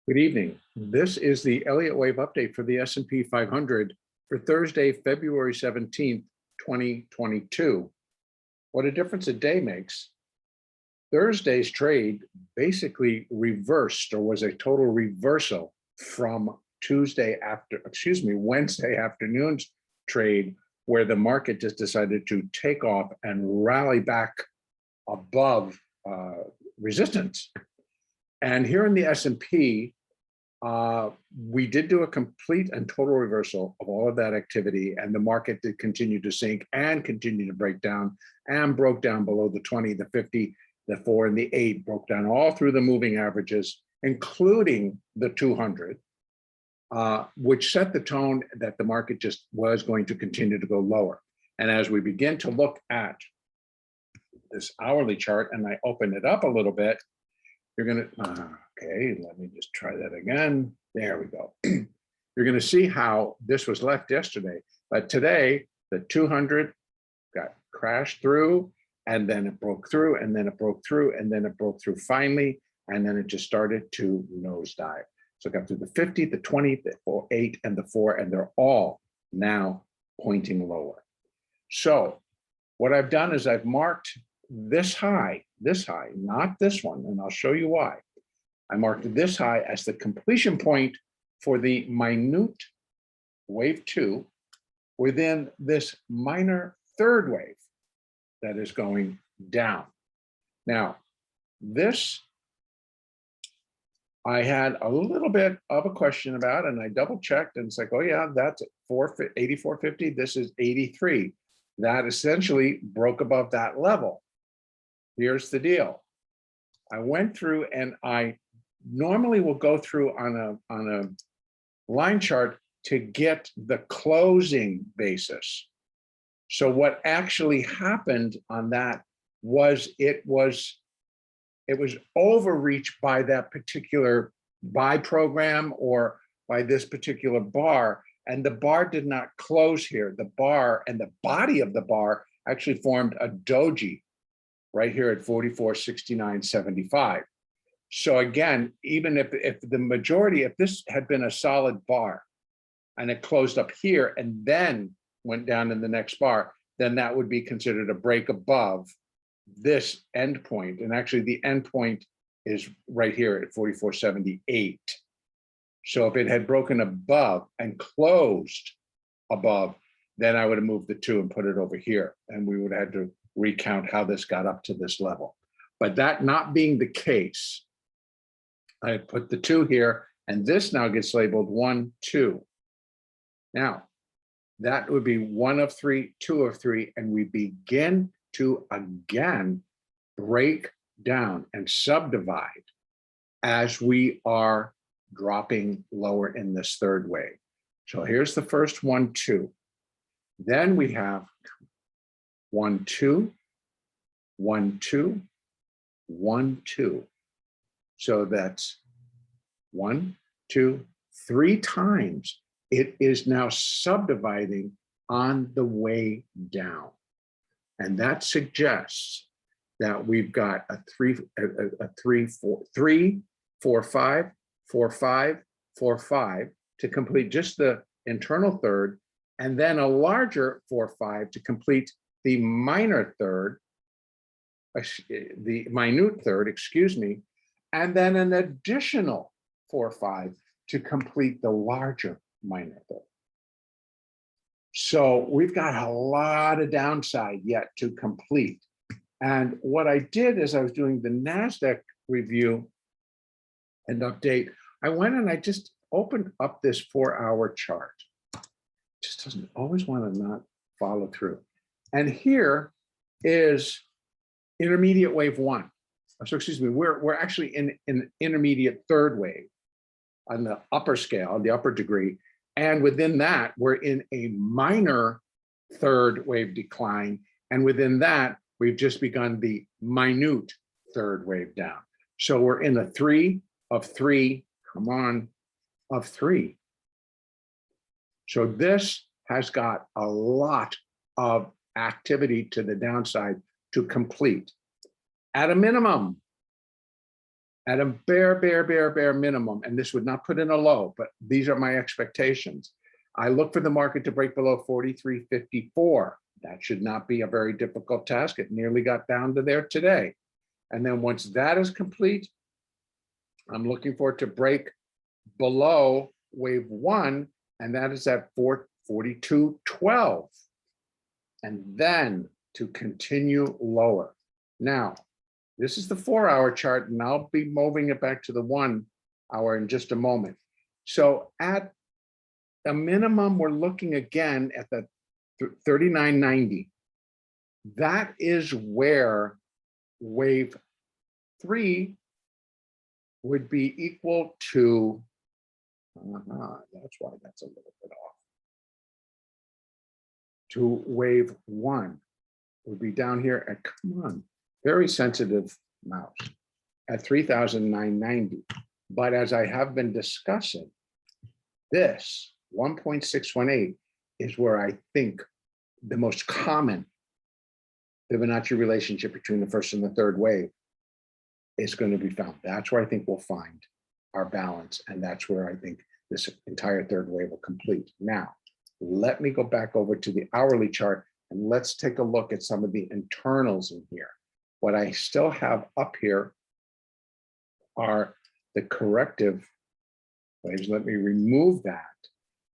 Good evening. This is the Elliott wave update for the S&P 500 for Thursday, February 17th, 2022. What a difference a day makes. Thursday's trade basically reversed, or was a total reversal from Wednesday afternoon's trade, where the market just decided to take off and rally back above resistance. And here in the S&P, we did do a complete and total reversal of all of that activity, and the market did continue to sink and continue to break down, and broke down below the 20, the 50, the 4, and the 8, broke down all through the moving averages, including the 200, which set the tone that the market just was going to continue to go lower. And as we begin to look at this hourly chart, and I open it up a little bit, you're going to, okay, let me just try that again. There we go. You're going to see how this was left yesterday. But today, the 200 got crashed through, and then it broke through, and then it broke through, and then it broke through finally, and then it just started to nosedive. So it got through the 50, the 20, the 8, and the 4, and they're all now pointing lower. So what I've done is I've marked this high, not this one, and I'll show you why. I marked this high as the completion point for the minute wave 2 within this minor third wave that is going down. Now, this I had a little bit of a question about, and I double checked, and it's like, oh yeah, that's 84.50. This is 83. That essentially broke above that level. Here's the deal. I went through, and I normally will go through on a line chart to get the closing basis. So what actually happened on that was it was overreached by that particular buy program, or by this particular bar, and the bar did not close here. The bar and the body of the bar actually formed a doji right here at 44.6975. So again, even if the majority, if this had been a solid bar and it closed up here and then went down in the next bar, then that would be considered a break above this endpoint. And actually the endpoint is right here at 44.78. So if it had broken above and closed above, then I would have moved the 2 and put it over here, and we would have had to recount how this got up to this level. But that not being the case, I put the 2 here, and this now gets labeled 1, 2. Now, that would be 1 of 3, 2 of 3, and we begin to again break down and subdivide as we are dropping lower in this third wave. So here's the first 1, 2. Then we have 1, 2, 1, 2, 1, 2. So that's 1, 2, 3 times. It is now subdividing on the way down. And that suggests that we've got a 3, 4, 5, 4, 5, 4, 5 to complete just the internal third, and then a larger 4, 5 to complete the minor third, the minute third, excuse me, and then an additional 4, 5 to complete the larger minor third. So we've got a lot of downside yet to complete. And what I did is I was doing the NASDAQ review and update. I went and I just opened up this 4-hour chart. Just doesn't always want to not follow through. And here is intermediate wave 1. So excuse me, we're actually in an intermediate third wave on the upper scale, the upper degree. And within that, we're in a minor third wave decline. And within that, we've just begun the minute third wave down. So we're in a 3 of 3, come on, of 3. So this has got a lot of activity to the downside to complete. At a minimum, at a bare minimum, and this would not put in a low, but these are my expectations. I look for the market to break below 43.54. That should not be a very difficult task. It nearly got down to there today. And then once that is complete, I'm looking for it to break below wave one, and that is at 442.12. And then to continue lower. Now, this is the 4-hour chart, and I'll be moving it back to the 1 hour in just a moment. So at a minimum, we're looking again at the 39.90. That is where wave 3 would be equal to, that's why that's a little bit off, to wave 1 would be down here at, come on, very sensitive mouse, at 3,990. But as I have been discussing, this 1.618 is where I think the most common Fibonacci relationship between the first and the third wave is going to be found. That's where I think we'll find our balance, and that's where I think this entire third wave will complete. Now, let me go back over to the hourly chart, and let's take a look at some of the internals in here. What I still have up here are the corrective waves. Let me remove that.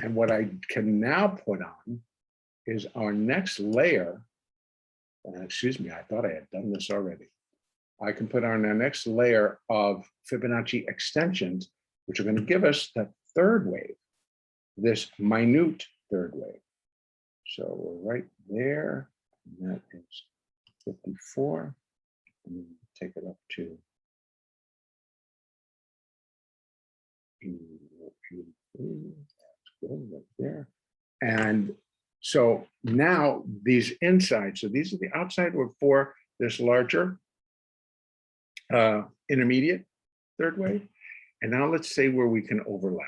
And what I can now put on is our next layer. Excuse me, I thought I had done this already. I can put on our next layer of Fibonacci extensions, which are going to give us the third wave, this minute third wave. So we're right there, and that is 54. And take it up to right there. And so now these inside, so these are the outside were for this larger intermediate third wave. And now let's say where we can overlap.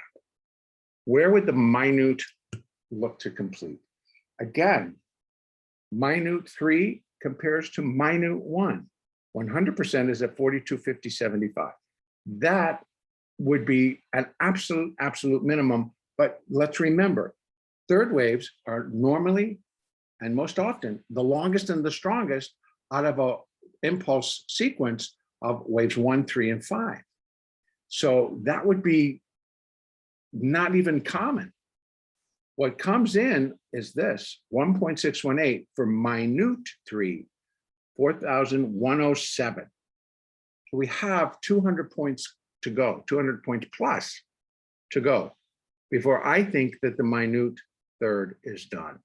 Where would the minute look to complete? Again, minute 3 compares to minute 1. 100% is at 42.50.75. That would be an absolute minimum. But let's remember, third waves are normally and most often the longest and the strongest out of a impulse sequence of waves 1, 3, and 5. So that would be not even common. What comes in is this 1.618 for minute 3, 4,107. So we have 200 points to go, 200 points plus to go before I think that the minute third is done.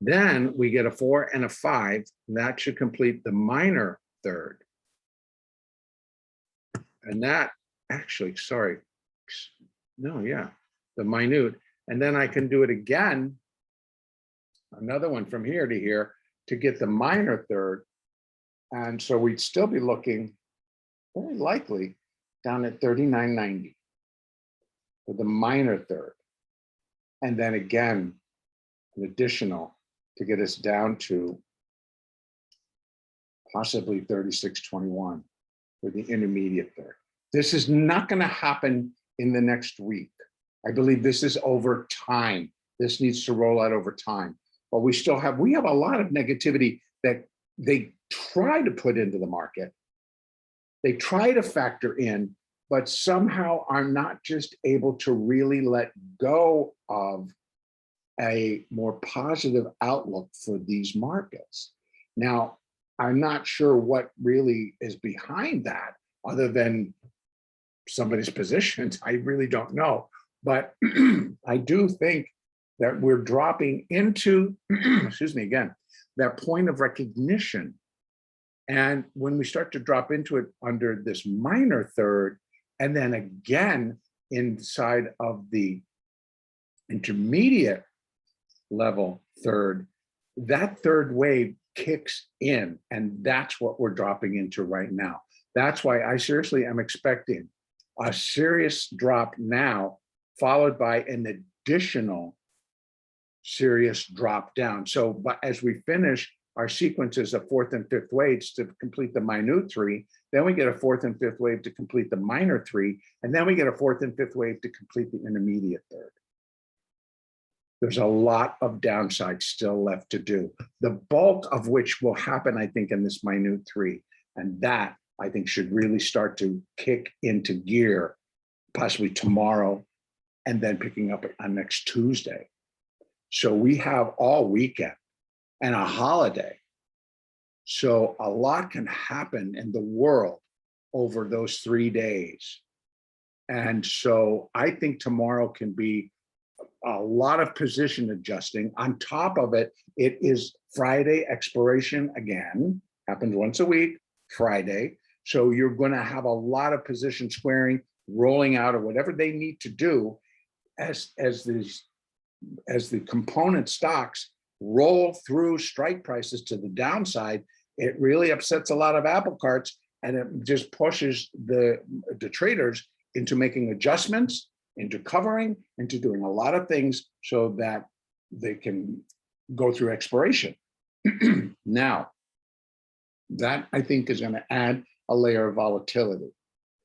Then we get a 4 and a 5. And that should complete the minor third. And that actually, sorry, no, yeah, the minute. And then I can do it again, another one from here to here to get the minor third. And so we'd still be looking very likely down at 39.90 for the minor third. And then again, an additional to get us down to possibly 36.21 for the intermediate third. This is not going to happen in the next week. I believe this is over time. This needs to roll out over time. But we have a lot of negativity that they try to put into the market. They try to factor in, but somehow are not just able to really let go of a more positive outlook for these markets. Now, I'm not sure what really is behind that other than somebody's positions. I really don't know. But I do think that we're dropping into, excuse me again, that point of recognition. And when we start to drop into it under this minor third, and then again inside of the intermediate level third, that third wave kicks in, and that's what we're dropping into right now. That's why I seriously am expecting a serious drop now, followed by an additional serious drop down. So but as we finish our sequences of fourth and fifth waves to complete the minute three. Then we get a fourth and fifth wave to complete the minor three. And then we get a fourth and fifth wave to complete the intermediate third. There's a lot of downside still left to do, the bulk of which will happen, I think, in this minute three. And that, I think, should really start to kick into gear, possibly tomorrow, and then picking up on next Tuesday. So we have all weekend and a holiday. So a lot can happen in the world over those 3 days. And so I think tomorrow can be a lot of position adjusting. On top of it, it is Friday expiration again, happens once a week, Friday. So you're going to have a lot of position squaring, rolling out, or whatever they need to do as the component stocks roll through strike prices to the downside. It really upsets a lot of apple carts, and it just pushes the traders into making adjustments, into covering, into doing a lot of things so that they can go through expiration. Now, that I think is going to add a layer of volatility.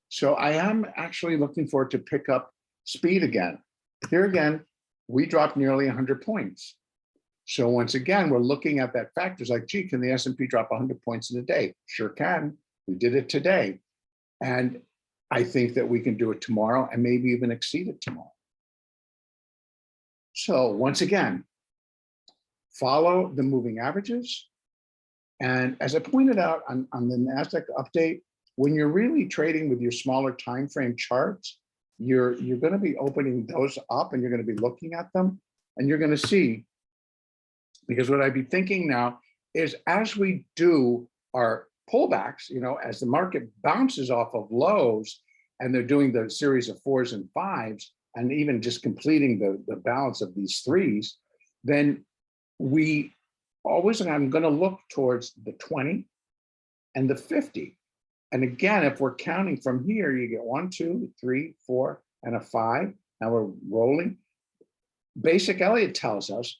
So I am actually looking forward to pick up speed again. Here again, we dropped nearly 100 points. So once again, we're looking at that factors like, gee, can the S&P drop 100 points in a day? Sure can. We did it today. And I think that we can do it tomorrow and maybe even exceed it tomorrow. So once again, follow the moving averages. And as I pointed out on the NASDAQ update, when you're really trading with your smaller time frame charts, you're going to be opening those up and you're going to be looking at them and you're going to see, because what I'd be thinking now is as we do our pullbacks, as the market bounces off of lows and they're doing the series of 4s and 5s and even just completing the balance of these 3s, then I'm going to look towards the 20 and the 50. And again, if we're counting from here, you get 1, 2, 3, 4, and a 5. Now we're rolling. Basic Elliott tells us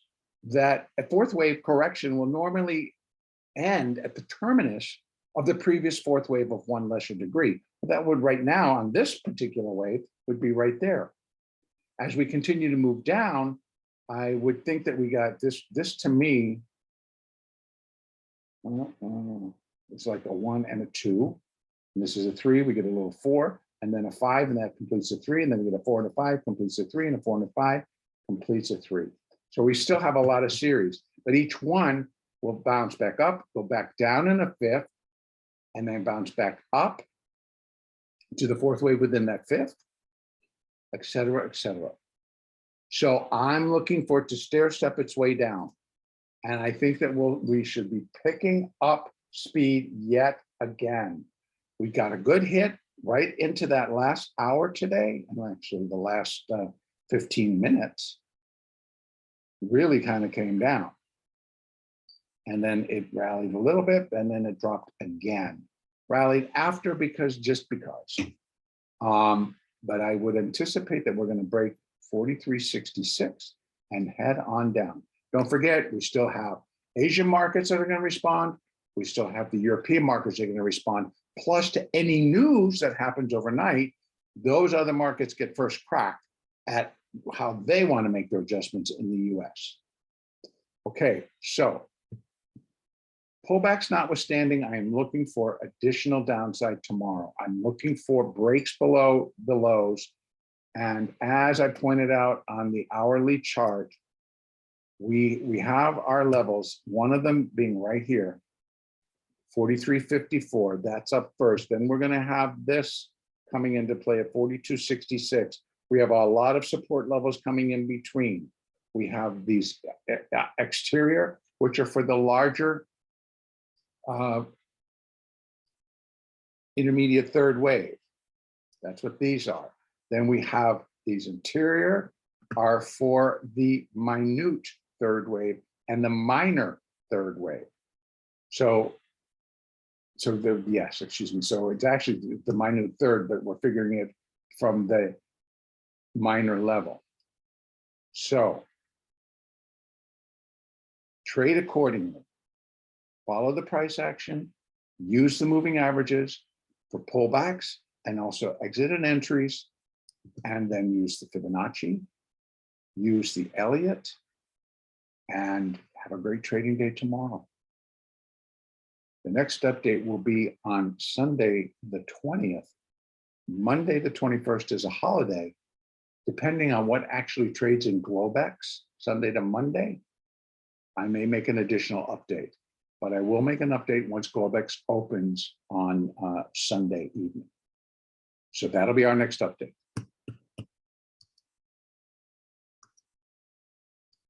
that a fourth wave correction will normally end at the terminus of the previous fourth wave of 1 lesser degree. That would right now on this particular wave would be right there. As we continue to move down, I would think that we got this to me, it's like a 1 and a 2. And this is a 3, we get a little 4, and then a 5, and that completes a 3, and then we get a 4 and a 5, completes a 3, and a 4 and a 5, completes a 3. So we still have a lot of series, but each one will bounce back up, go back down in a 5th, and then bounce back up to the fourth wave within that 5th, et cetera, et cetera. So I'm looking for it to stair step its way down. And I think that we should be picking up speed yet again. We got a good hit right into that last hour today, and actually the last 15 minutes really kind of came down. And then it rallied a little bit, and then it dropped again. Rallied after just because. But I would anticipate that we're going to break 43.66 and head on down. Don't forget, we still have Asian markets that are going to respond. We still have the European markets that are going to respond. Plus, to any news that happens overnight, those other markets get first crack at how they want to make their adjustments in the US. Okay, so pullbacks notwithstanding, I am looking for additional downside tomorrow. I'm looking for breaks below the lows. And as I pointed out on the hourly chart, we have our levels, one of them being right here, 43.54, that's up first. Then we're going to have this coming into play at 42.66. We have a lot of support levels coming in between. We have these exterior, which are for the larger intermediate third wave. That's what these are. Then we have these interior are for the minute third wave and the minor third wave. So it's actually the minute third, but we're figuring it from the minor level. So trade accordingly. follow the price action, use the moving averages for pullbacks and also exit and entries, and then use the Fibonacci, use the Elliott, and have a great trading day tomorrow. The next update will be on Sunday, the 20th. Monday, the 21st is a holiday. Depending on what actually trades in Globex, Sunday to Monday, I may make an additional update, but I will make an update once Globex opens on Sunday evening. So that'll be our next update.